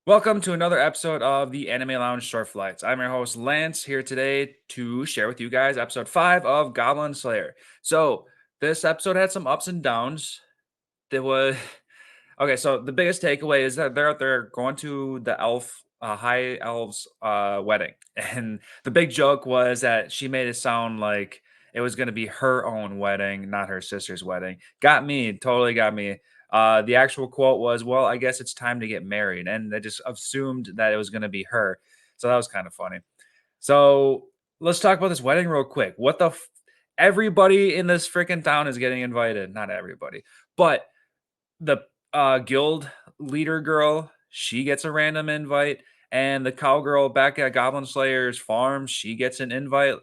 Welcome to another episode of the Anime Lounge Short Flights. I'm your host Lance here today to share with you guys episode 5 of Goblin Slayer. So, this episode had some ups and downs. There was okay, so the biggest takeaway is that they're out there going to the high elves wedding. And the big joke was that she made it sound like it was going to be her own wedding, not her sister's wedding. Got me, totally got me. The actual quote was, "Well, I guess it's time to get married," and they just assumed that it was going to be her. So that was kind of funny. So let's talk about this wedding real quick. Everybody in this freaking town is getting invited. Not everybody, but the guild leader girl, she gets a random invite, and the cowgirl back at Goblin Slayer's farm, she gets an invite.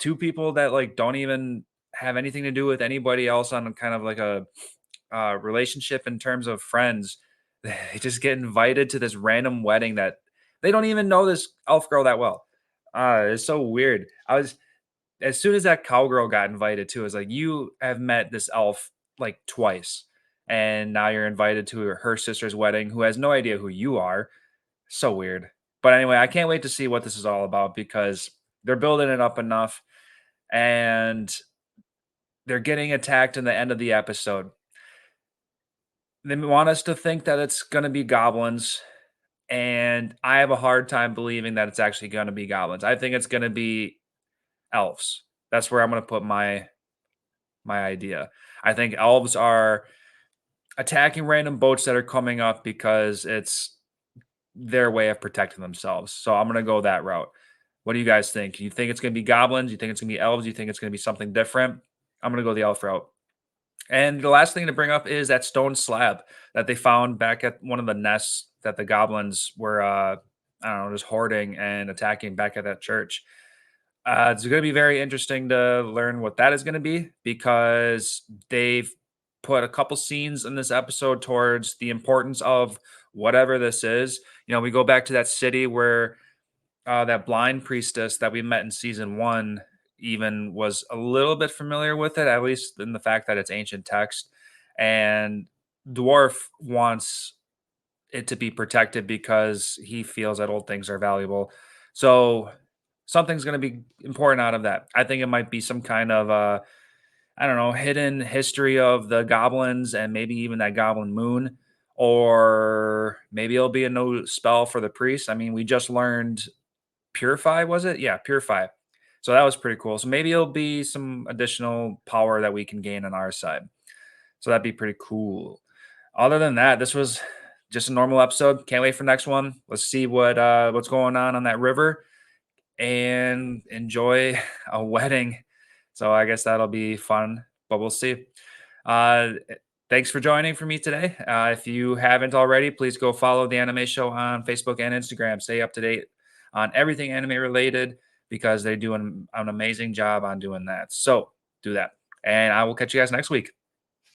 Two people that like don't even have anything to do with anybody else on kind of like a relationship in terms of friends. They just get invited to this random wedding that they don't even know this elf girl that well. It's so weird. I was as soon as that cowgirl got invited too, I was like, you have met this elf like twice, and now you're invited to her sister's wedding, who has no idea who you are. So weird. But anyway, I can't wait to see what this is all about because they're building it up enough, and they're getting attacked in the end of the episode. They want us to think that it's going to be goblins, and I have a hard time believing that it's actually going to be goblins. I think it's going to be elves. That's where I'm going to put my idea. I think elves are attacking random boats that are coming up because it's their way of protecting themselves. So I'm gonna go that route. What do you guys think? You think it's gonna be goblins? You think it's gonna be elves? You think it's gonna be something different? I'm gonna go the elf route. And the last thing to bring up is that stone slab that they found back at one of the nests that the goblins were I don't know, just hoarding and attacking back at that church. It's going to be very interesting to learn what that is going to be because they've put a couple scenes in this episode towards the importance of whatever this is. You know, we go back to that city where that blind priestess that we met in season one even was a little bit familiar with it, at least in the fact that it's ancient text. And Dwarf wants it to be protected because he feels that old things are valuable. So something's going to be important out of that. I think it might be some kind of I don't know, hidden history of the goblins and maybe even that goblin moon, or maybe it'll be a new spell for the priest. I mean, we just learned purify, was it? Yeah, purify. So that was pretty cool. So maybe it'll be some additional power that we can gain on our side. So that'd be pretty cool. Other than that, this was just a normal episode. Can't wait for next one. Let's see what's going on that river and enjoy a wedding. So I guess that'll be fun, but we'll see. Uh, Thanks for joining for me today. If you haven't already, please go follow the Anime Show on Facebook and Instagram. Stay up to date on everything anime related because they do an amazing job on doing that. So do that. And I will catch you guys next week.